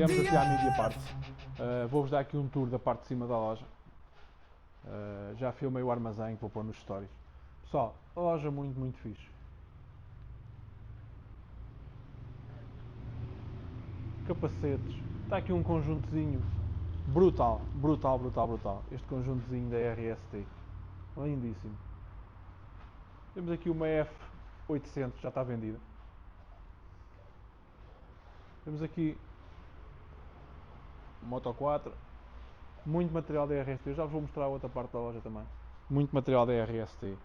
chegamos assim à media parte. Vou-vos dar aqui um tour da parte de cima da loja. Já filmei o armazém que vou pôr nos stories. Pessoal, a loja muito fixe. Capacetes. Está aqui um conjuntozinho brutal. Este conjuntozinho da RST. Lindíssimo. Temos aqui uma F800, já está vendida. Temos aqui Moto 4. Muito material da RST. Eu já vos vou mostrar a outra parte da loja também. Muito material da RST.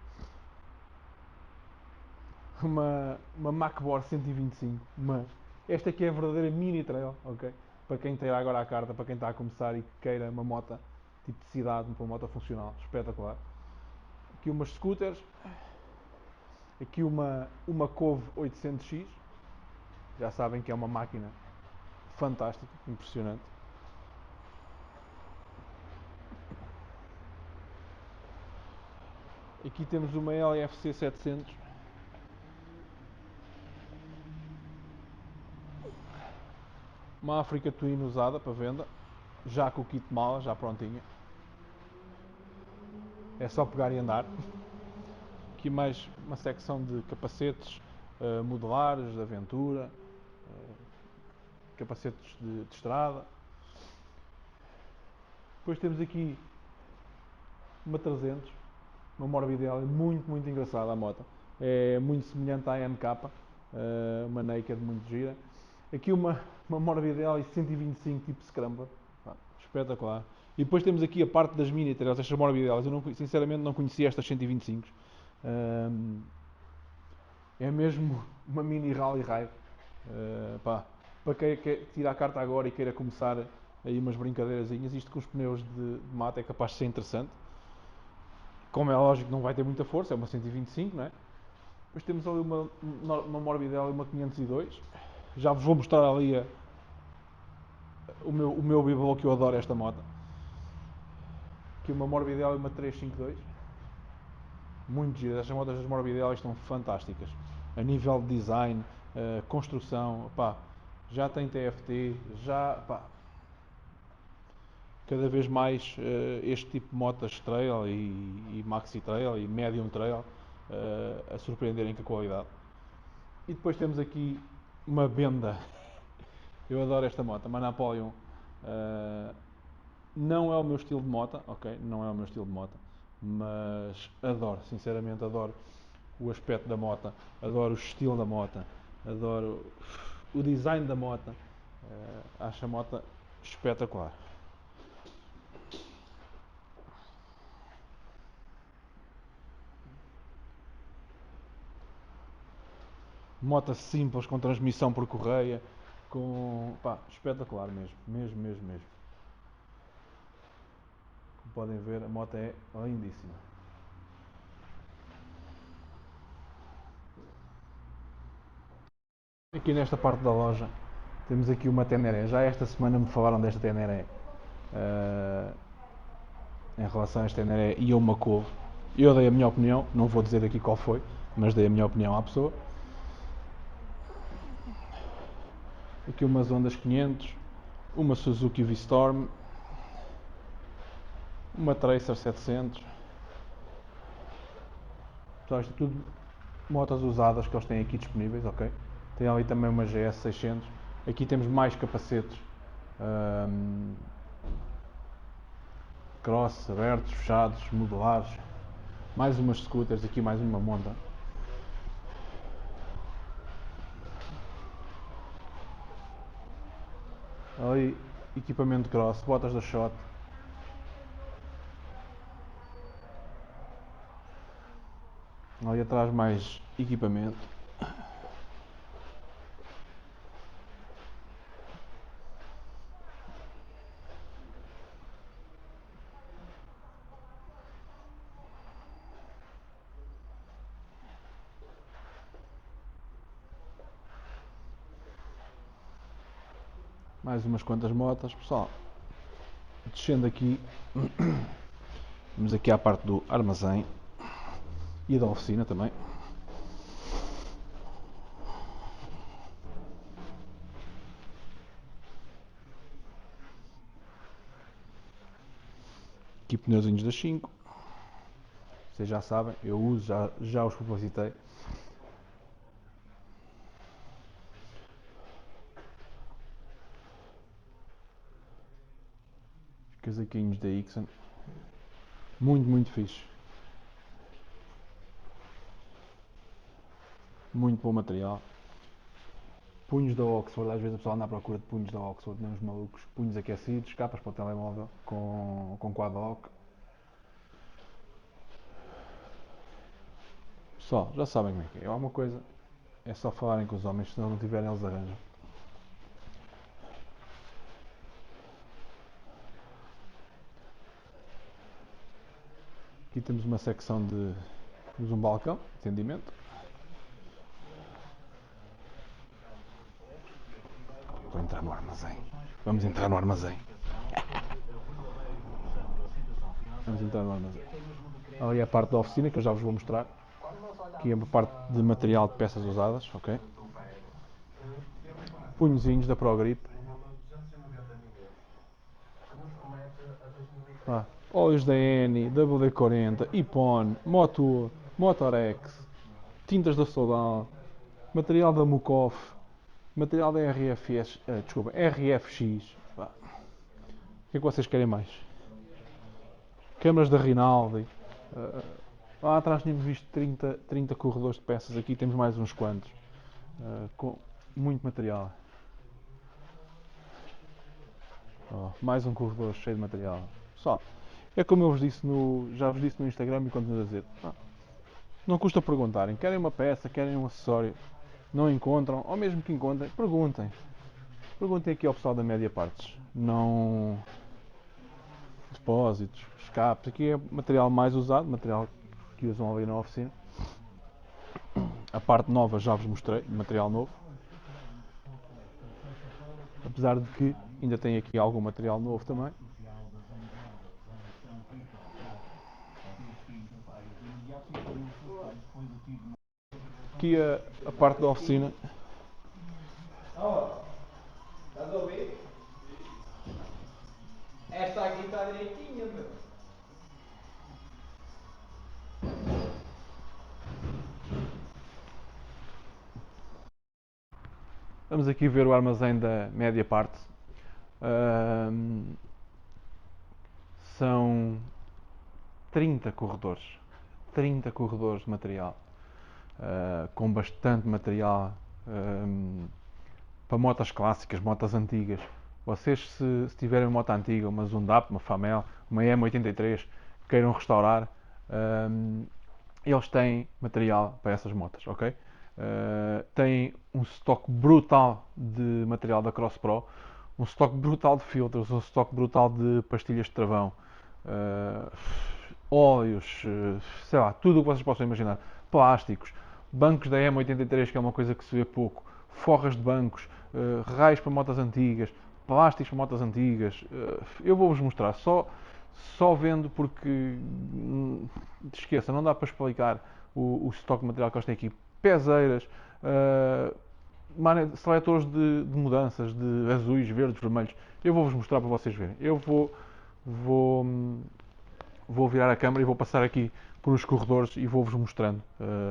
Uma MacBoard 125. Esta aqui é a verdadeira mini trail, ok? Para quem tem agora a carta, para quem está a começar e que queira uma moto tipo de cidade, uma moto funcional, espetacular. Aqui umas scooters. Aqui uma Cove 800X. Já sabem que é uma máquina fantástica, impressionante. Aqui temos uma LFC 700. Uma Africa Twin usada para venda, já com o kit de mala, já prontinha. É só pegar e andar. Aqui mais uma secção de capacetes modelares, de aventura, capacetes de estrada. Depois temos aqui uma 300, uma Morbidelli muito engraçada a moto. É muito semelhante à MK, uma Naked muito gira. Aqui uma Morbidelli 125 tipo Scrambler, espetacular. E depois temos aqui a parte das mini trails, estas Morbidellis. Eu sinceramente não conhecia estas 125. É mesmo uma mini rally ride. Para quem quer tirar a carta agora e queira começar aí umas brincadeirazinhas, isto com os pneus de mata é capaz de ser interessante. Como é lógico, não vai ter muita força, é uma 125, não é? Depois temos ali uma Morbidelli, uma 502. Já vos vou mostrar ali o meu bibelô, que eu adoro esta moto. Aqui uma Morbidelli, uma 352. Muito giras, estas motas das Morbidelli estão fantásticas. A nível de design, construção, já tem TFT, cada vez mais este tipo de motas trail e maxi trail e medium trail a surpreenderem com a qualidade. E depois temos aqui uma Benda. Eu adoro esta moto, uma Napoleon. Não é o meu estilo de moto, ok? Não é o meu estilo de moto, mas adoro, sinceramente adoro o aspecto da moto, adoro o estilo da moto, adoro o design da moto. Acho a moto espetacular. Moto simples, com transmissão por correia, espetacular mesmo. Como podem ver, a moto é lindíssima. Aqui nesta parte da loja temos aqui uma Teneré. Já esta semana me falaram desta Teneré. Em relação a esta Teneré e a uma Cove. Eu dei a minha opinião, não vou dizer aqui qual foi, mas dei a minha opinião à pessoa. Aqui umas Hondas 500, uma Suzuki V-Storm, uma Tracer 700. Então, isto é tudo motas usadas que eles têm aqui disponíveis, ok? Tem ali também uma GS 600. Aqui temos mais capacetes cross, abertos, fechados, modulares. Mais umas scooters, aqui mais uma monta. Ali equipamento cross, botas da Shot. Ali atrás mais equipamento. Mais umas quantas motas, pessoal. Descendo aqui, vamos aqui à parte do armazém e da oficina também. Aqui pneuzinhos das 5. Vocês já sabem, eu uso, já os publicitei. Casaquinhos da Ixon. Muito fixe. Muito bom material. Punhos da Oxford, às vezes a pessoa anda à procura de punhos da Oxford, nem os malucos. Punhos aquecidos, capas para o telemóvel com quad-lock. Pessoal, já sabem como é que é. Alguma coisa é só falarem com os homens, se não tiverem eles arranjam. Aqui temos uma secção de... temos um balcão, atendimento. Vou entrar no armazém. Vamos entrar no armazém. Vamos entrar no armazém. Ali é a parte da oficina que eu já vos vou mostrar. Aqui é a parte de material de peças usadas, ok? Punhozinhos da ProGrip. Óleos da Eni, WD-40, Ipon, Motul, Motorex, tintas da Sodal, material da Mucoff, material da RFX. O que é que vocês querem mais? Câmaras da Rinaldi. Lá atrás tínhamos visto 30 corredores de peças, aqui temos mais uns quantos. Com muito material. Mais um corredor cheio de material. Só. É como eu vos disse já vos disse no Instagram e continuo a dizer. Não custa perguntarem. Querem uma peça, querem um acessório, não encontram, ou mesmo que encontrem, perguntem. Perguntem aqui ao pessoal da Média Partes. Não... depósitos, escapes. Aqui é material mais usado, material que usam ali na oficina. A parte nova já vos mostrei, material novo. Apesar de que ainda tem aqui algum material novo também. Aqui a parte da oficina. Estás a ouvir? Esta aqui está direitinha, meu. Vamos aqui ver o armazém da Média Parte. São 30 corredores. 30 corredores de material. Com bastante material para motas clássicas, motas antigas. Vocês, se tiverem uma moto antiga, uma Zundap, uma Famel, uma M83, queiram restaurar, eles têm material para essas motas, ok? Têm um estoque brutal de material da Cross Pro, um estoque brutal de filtros, um estoque brutal de pastilhas de travão, óleos, sei lá, tudo o que vocês possam imaginar, plásticos, bancos da M83, que é uma coisa que se vê pouco, forras de bancos, raios para motas antigas, plásticos para motas antigas. Eu vou-vos mostrar, só vendo porque, esqueça, não dá para explicar o estoque de material que eles têm aqui. Pezeiras, seletores de mudanças, de azuis, verdes, vermelhos. Eu vou-vos mostrar para vocês verem. Eu vou virar a câmera e vou passar aqui por os corredores e vou-vos mostrando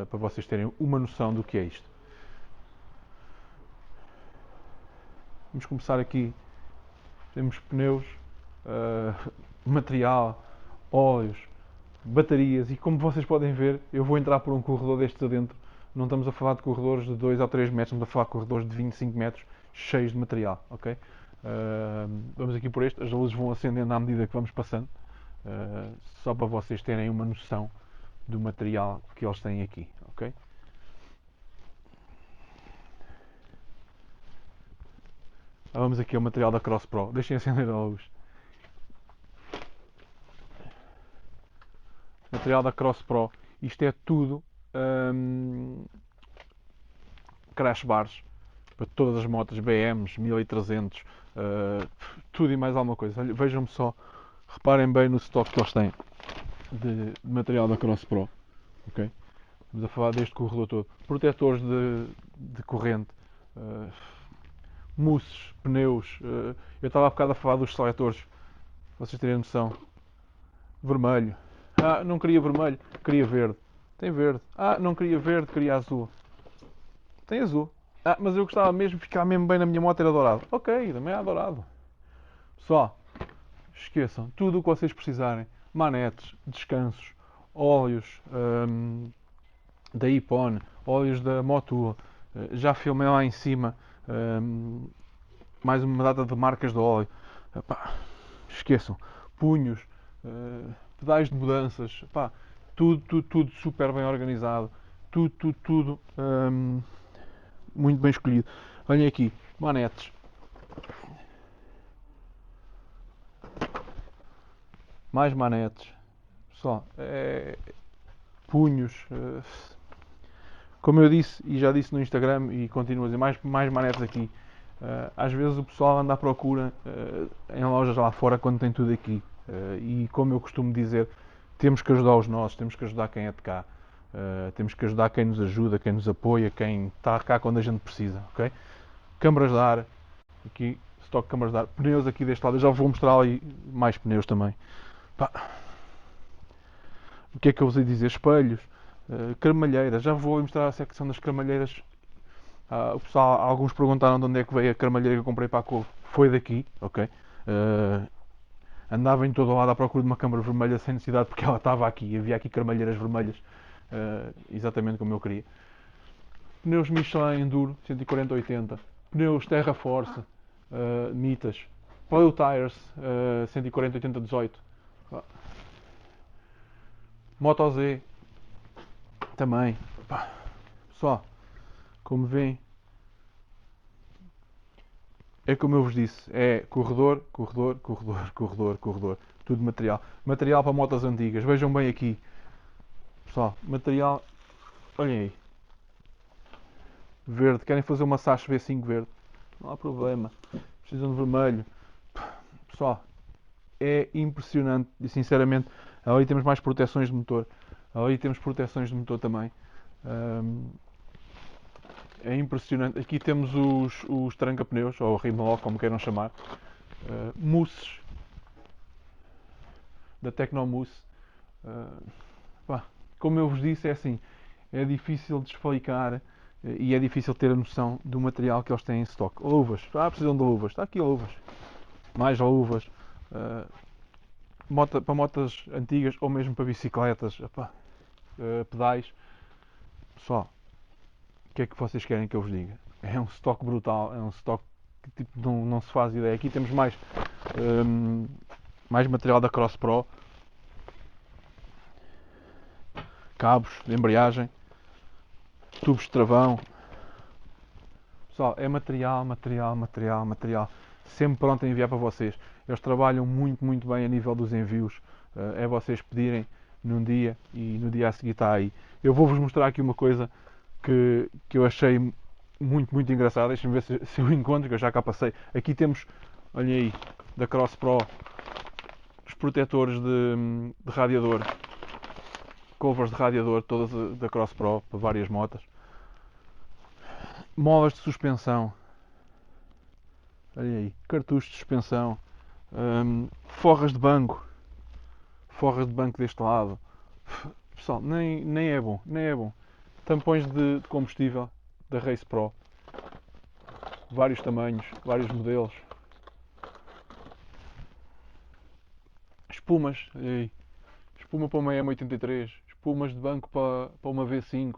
para vocês terem uma noção do que é isto. Vamos começar aqui. Temos pneus, material, óleos, baterias e como vocês podem ver, eu vou entrar por um corredor destes adentro. Não estamos a falar de corredores de 2 ou 3 metros, estamos a falar de corredores de 25 metros cheios de material, ok? Vamos aqui por este, as luzes vão acendendo à medida que vamos passando, só para vocês terem uma noção do material que eles têm aqui, ok? Vamos aqui ao material da Cross Pro, deixem acender a luz. Material da Cross Pro, isto é tudo crash bars para todas as motos, BMs, 1300, tudo e mais alguma coisa. Vejam-me só, reparem bem no estoque que eles têm de material da Cross Pro, ok? Estamos a falar deste corredor todo. Protetores de corrente, mousses, pneus. Eu estava há bocado a falar dos seletores, vocês terem noção. vermelho. Ah, não queria vermelho, queria verde. Tem verde. Ah, não queria verde, queria azul. Tem azul. Ah, mas eu gostava mesmo, ficava mesmo bem na minha moto, era dourado. Ok, também é dourado. Pessoal, esqueçam, tudo o que vocês precisarem. Manetes, descansos, óleos da Ipone, óleos da Motul. Já filmei lá em cima mais uma data de marcas de óleo. Epá, esqueçam. Punhos, pedais de mudanças. Epá, tudo super bem organizado. Tudo muito bem escolhido. Olhem aqui, manetes. Mais manetes. Pessoal, punhos. Como eu disse e já disse no Instagram e continuo a dizer, mais manetes aqui. Às vezes o pessoal anda à procura em lojas lá fora quando tem tudo aqui. E como eu costumo dizer, temos que ajudar os nossos, temos que ajudar quem é de cá. Temos que ajudar quem nos ajuda, quem nos apoia, quem está cá quando a gente precisa. Okay? Câmaras de ar, aqui, estoque de câmaras de ar, pneus aqui deste lado, eu já vos vou mostrar ali mais pneus também. Pá. O que é que eu vos ia dizer? Espelhos, cremalheiras, já vou mostrar a secção das cremalheiras. O pessoal, alguns perguntaram de onde é que veio a cremalheira que eu comprei para a Couve. Foi daqui, ok? Andava em todo o lado à procura de uma câmara vermelha sem necessidade porque ela estava aqui. Havia aqui cremalheiras vermelhas, exatamente como eu queria. Pneus Michelin Enduro 140-80. Pneus Terra Force, Mitas. Play Tires 140-80-18. Moto Z também. Só, como veem, é como eu vos disse, é corredor. Tudo material. Material para motos antigas. Vejam bem aqui. Pessoal, material. Olhem aí. Verde. Querem fazer uma Sash V5 verde? Não há problema. Precisam de vermelho. Pessoal, é impressionante. E sinceramente, ali temos mais proteções de motor. Ali temos proteções de motor também. É impressionante. Aqui temos os tranca-pneus, ou rimlock, como queiram chamar. Mousses. Da Tecnomousse. Como eu vos disse, é assim. É difícil de explicar e é difícil ter a noção do material que eles têm em stock. Luvas. Precisam de luvas. Está aqui luvas. Mais luvas. Para motas antigas ou mesmo para bicicletas. Pedais. Pessoal, o que é que vocês querem que eu vos diga? É um stock brutal. É um stock que tipo, não se faz ideia. Aqui temos mais material da Cross Pro. Cabos de embreagem. Tubos de travão. Pessoal, é material. Sempre pronto a enviar para vocês. Eles trabalham muito bem a nível dos envios. É vocês pedirem num dia e no dia a seguir está aí. Eu vou-vos mostrar aqui uma coisa que eu achei muito engraçada. Deixem-me ver se eu encontro, que eu já cá passei. Aqui temos, olhem aí, da Cross Pro, os protetores de radiador. Covers de radiador, todas da Cross Pro, para várias motas. Molas de suspensão. Olha aí, cartuchos de suspensão. Forras de banco. Forras de banco deste lado. Pessoal, nem é bom. Tampões de combustível da Race Pro. Vários tamanhos, vários modelos. Espumas. Olha aí. Espuma para uma M83. Espumas de banco para uma V5.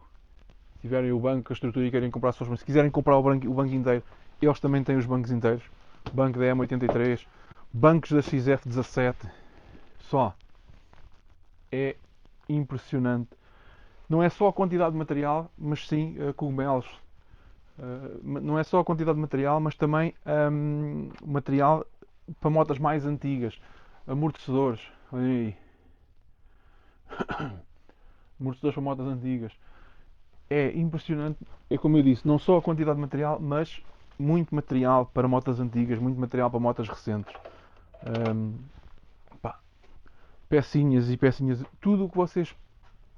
Se tiverem o banco, a estrutura e querem comprar se quiserem comprar o banco inteiro, eles também têm os bancos inteiros. Banco da M83, bancos da XF17. Só é impressionante. Não é só a quantidade de material, mas sim cogumelos. Não é só a quantidade de material, mas também material para motas mais antigas. Amortecedores. Olha aí. Amortecedores para motas antigas. É impressionante, é como eu disse, não só a quantidade de material, mas muito material para motas antigas, muito material para motas recentes. Pecinhas, tudo o que vocês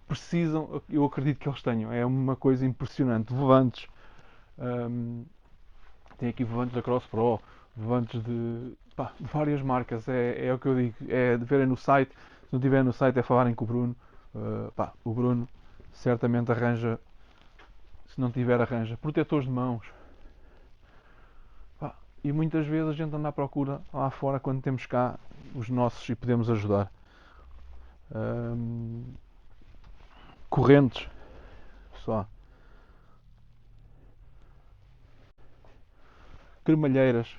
precisam, eu acredito que eles tenham. É uma coisa impressionante. Volantes. Tem aqui volantes da Cross Pro, volantes de várias marcas. É o que eu digo. É de verem no site, Se não tiver no site é falarem com o Bruno. O Bruno certamente arranja, se não tiver arranja, protetores de mãos. E muitas vezes a gente anda à procura lá fora quando temos cá os nossos e podemos ajudar. Correntes, só. Cremalheiras.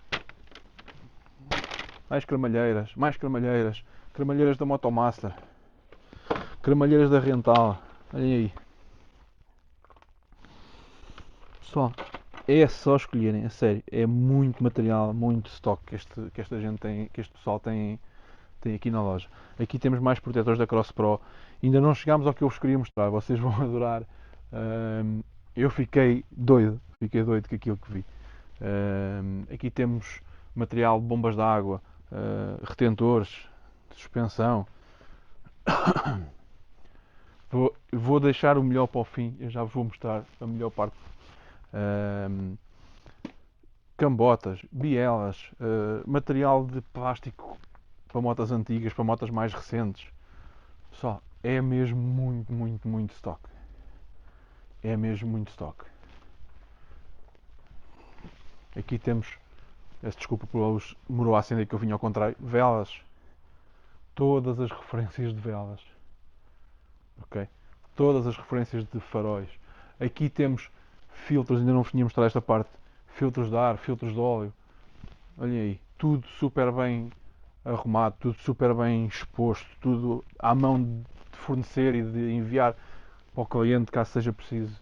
Mais cremalheiras, mais cremalheiras. Cremalheiras da Motomaster. Cremalheiras da Rental. Olhem aí. Pessoal, é só escolherem, a sério. É muito material, muito stock que esta gente tem, que este pessoal tem aqui na loja. Aqui temos mais protetores da Cross Pro. Ainda não chegámos ao que eu vos queria mostrar. Vocês vão adorar. Eu fiquei doido com aquilo que vi. Aqui temos material de bombas de água, retentores, suspensão. Vou deixar o melhor para o fim. Eu já vos vou mostrar a melhor parte. Cambotas, bielas, material de plástico para motas antigas, para motas mais recentes. Pessoal, é mesmo muito, muito, muito stock. É mesmo muito stock. Aqui temos, peço desculpa por luz, demorou a acender que eu vinha ao contrário, velas. Todas as referências de velas. Ok? Todas as referências de faróis. Aqui temos filtros, ainda não vos tinha mostrado esta parte. Filtros de ar, filtros de óleo. Olhem aí, tudo super bem arrumado, tudo super bem exposto, tudo à mão de fornecer e de enviar para o cliente caso seja preciso.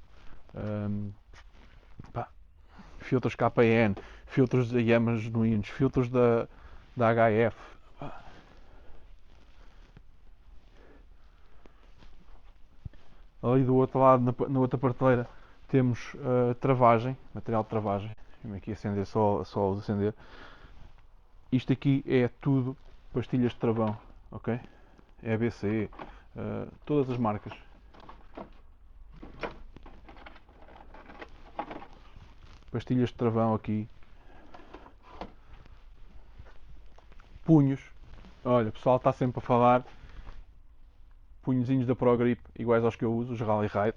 Filtros KN, filtros da Yamas genuínos, filtros da HF. Ali do outro lado, na outra prateleira, temos travagem, material de travagem. Vou aqui acender, só a luz acender. Isto aqui é tudo pastilhas de travão, ok? EBC, todas as marcas. Pastilhas de travão aqui. Punhos. Olha, o pessoal está sempre a falar. Punhozinhos da Pro Grip, iguais aos que eu uso, os Rally Ride.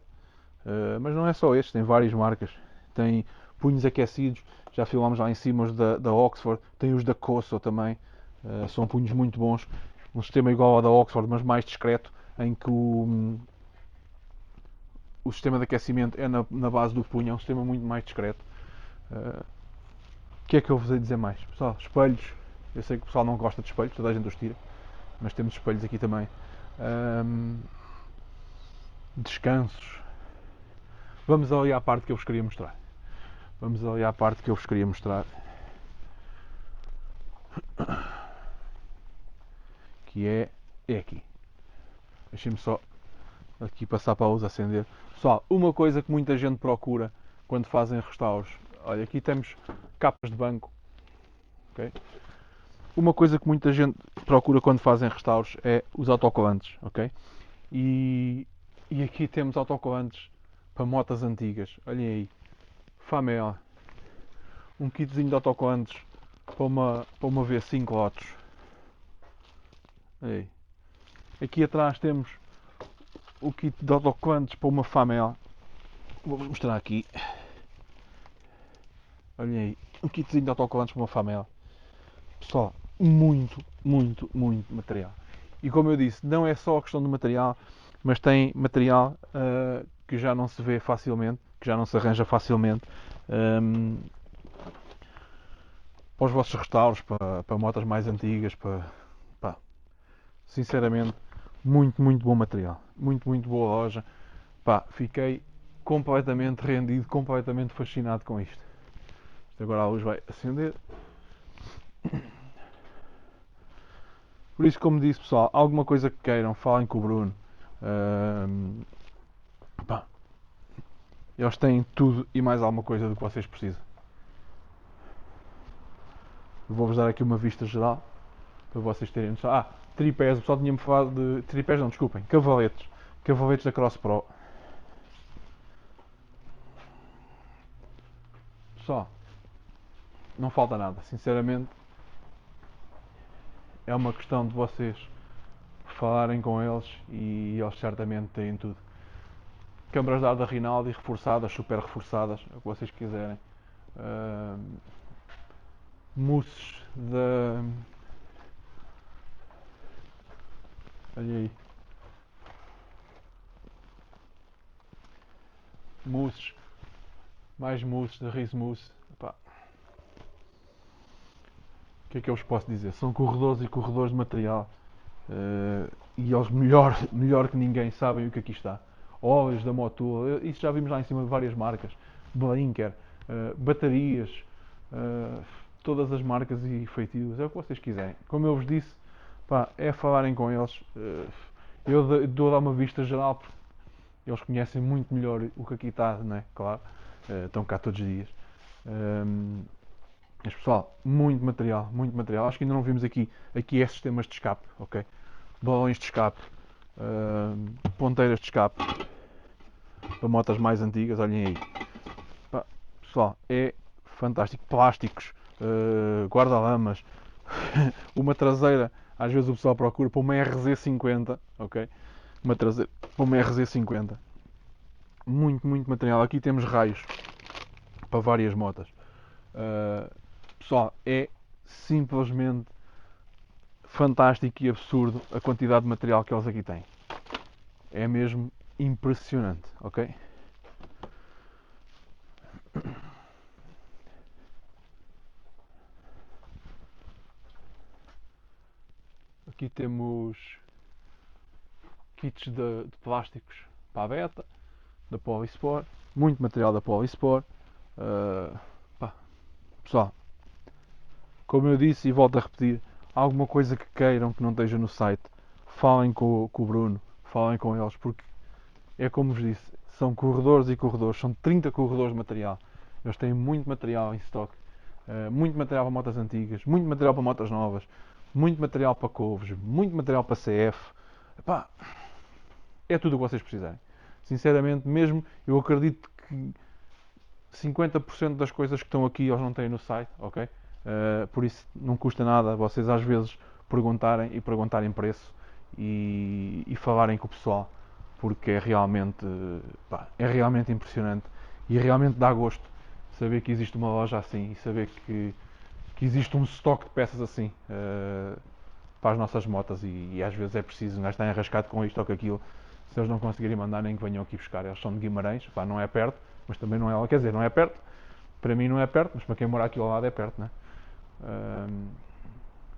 Mas não é só estes, tem várias marcas. Tem punhos aquecidos, já filmámos lá em cima os da Oxford. Tem os da Cosso também. São punhos muito bons. Um sistema igual ao da Oxford, mas mais discreto, em que o sistema de aquecimento é na base do punho. É um sistema muito mais discreto. O que é que eu vos hei dizer mais? Pessoal, espelhos. Eu sei que o pessoal não gosta de espelhos, toda a gente os tira. Mas temos espelhos aqui também. Descansos. Vamos ali à parte que eu vos queria mostrar. Que é aqui. Deixem-me só aqui passar para a luz acender. Pessoal, uma coisa que muita gente procura quando fazem restauros. Olha, aqui temos capas de banco. Okay? Uma coisa que muita gente procura quando fazem restauros é os autocolantes. Okay? E aqui temos autocolantes para motas antigas. Olhem aí. Famela. Um kitzinho de autocolantes para uma V5 Lotus. Aí. Aqui atrás temos o kit de autocolantes para uma Famela. Vou-vos mostrar aqui. Olhem aí. Um kitzinho de autocolantes para uma Famela. Pessoal, muito, muito, muito material. E como eu disse, não é só a questão do material, mas tem material que já não se vê facilmente, que já não se arranja facilmente para os vossos restauros, para motas mais antigas, sinceramente, muito, muito bom material. Muito, muito boa loja. Fiquei completamente rendido, completamente fascinado com isto. Agora a luz vai acender. Por isso, como disse, pessoal, alguma coisa que queiram, falem com o Bruno. Eles têm tudo e mais alguma coisa do que vocês precisam. Vou-vos dar aqui uma vista geral para vocês terem noção. Tripés, o pessoal tinha-me falado de. Tripés não, desculpem, cavaletes. Cavaletes da Cross Pro. Pessoal, não falta nada, sinceramente. É uma questão de vocês falarem com eles e eles certamente têm tudo. Câmaras de ar da Rinaldi reforçadas, super reforçadas, é o que vocês quiserem. Mousses da... Olha aí. Mousses. Mais mousses da Riz Mousse. Epá. O que é que eu vos posso dizer? São corredores e corredores de material. E eles melhor que ninguém sabem o que aqui está. Óleos da Motul, isso já vimos lá em cima de várias marcas. Blinker, baterias, todas as marcas e feitios, é o que vocês quiserem. Como eu vos disse, pá, é falarem com eles. Eu dou a dar uma vista geral porque eles conhecem muito melhor o que aqui está, não é? Claro, estão cá todos os dias. Mas pessoal, muito material, muito material. Acho que ainda não vimos aqui é sistemas de escape, ok? Balões de escape, ponteiras de escape para motas mais antigas, olhem aí. Pá, pessoal, é fantástico. Plásticos, guarda-lamas, uma traseira, às vezes o pessoal procura para uma RZ50, ok? Uma traseira para uma RZ50. Muito, muito material. Aqui temos raios para várias motas. Pessoal, é simplesmente fantástico e absurdo a quantidade de material que eles aqui têm. É mesmo impressionante, ok? Aqui temos kits de plásticos para a Beta, da Polispor, muito material da Polispor. Pessoal, como eu disse e volto a repetir, alguma coisa que queiram que não esteja no site, falem com o Bruno, falem com eles, porque é como vos disse, são corredores e corredores, são 30 corredores de material. Eles têm muito material em stock, muito material para motas antigas, muito material para motas novas, muito material para couves, muito material para CF. Epá, é tudo o que vocês precisarem. Sinceramente, mesmo eu acredito que 50% das coisas que estão aqui eles não têm no site, ok? Por isso não custa nada vocês às vezes perguntarem preço e falarem com o pessoal, porque é realmente impressionante e realmente dá gosto saber que existe uma loja assim e saber que existe um estoque de peças assim para as nossas motas e às vezes é preciso um gajo estar enrascado com isto ou com aquilo. Se eles não conseguirem mandar, nem que venham aqui buscar. Eles são de Guimarães, pá, não é perto, mas também não é, quer dizer, não é perto. Para mim não é perto, mas para quem mora aqui ao lado é perto, né?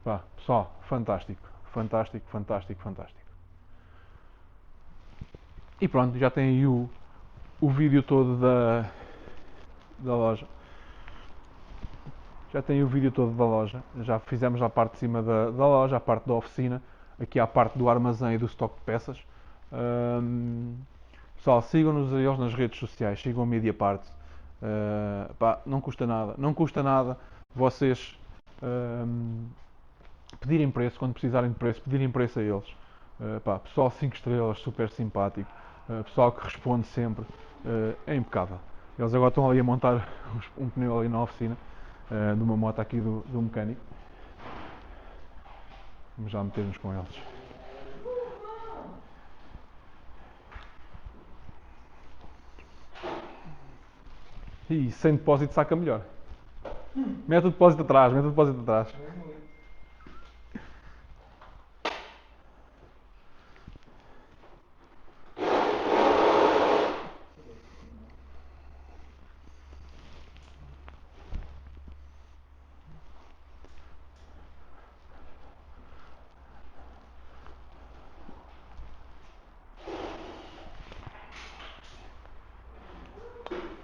Pá, pessoal, fantástico, fantástico, fantástico, fantástico. E pronto, já tem aí o vídeo todo da loja. Já tem o vídeo todo da loja. Já fizemos a parte de cima da loja, a parte da oficina, aqui a parte do armazém e do estoque de peças. Pessoal, sigam-nos a eles nas redes sociais, sigam a Mediapart. Pá, não custa nada vocês pedirem preço, quando precisarem de preço, pedirem preço a eles. Pá, pessoal 5 estrelas, super simpático, pessoal que responde sempre, é impecável. Eles agora estão ali a montar um pneu ali na oficina, de uma moto aqui do mecânico. Vamos já meter-nos com eles. E sem depósito saca melhor. Mete o depósito atrás.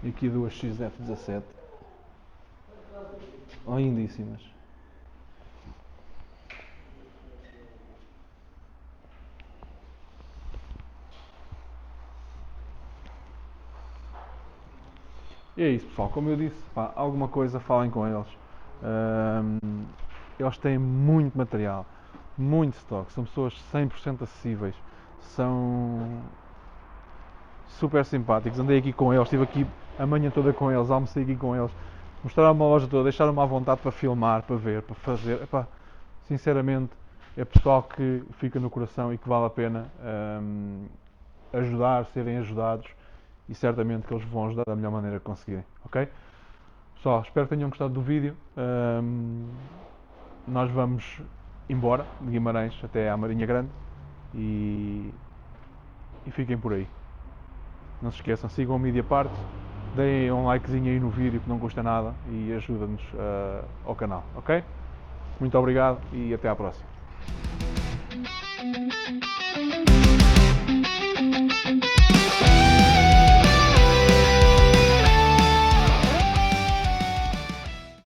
E aqui duas XF17. Lindíssimas. E é isso, pessoal. Como eu disse, pá, alguma coisa falem com eles. Eles têm muito material, muito stock. São pessoas 100% acessíveis. São super simpáticos. Andei aqui com eles, estive aqui a manhã toda com eles, almocei aqui com eles. Mostraram-me a loja toda, deixaram-me à vontade para filmar, para ver, para fazer. Epá, sinceramente, é pessoal que fica no coração e que vale a pena ajudar, serem ajudados, e certamente que eles vão ajudar da melhor maneira que conseguirem, ok? Pessoal, espero que tenham gostado do vídeo. Nós vamos embora de Guimarães até à Marinha Grande e fiquem por aí. Não se esqueçam, sigam a Mediapart, deem um likezinho aí no vídeo que não custa nada e ajuda-nos ao canal, ok? Muito obrigado e até à próxima.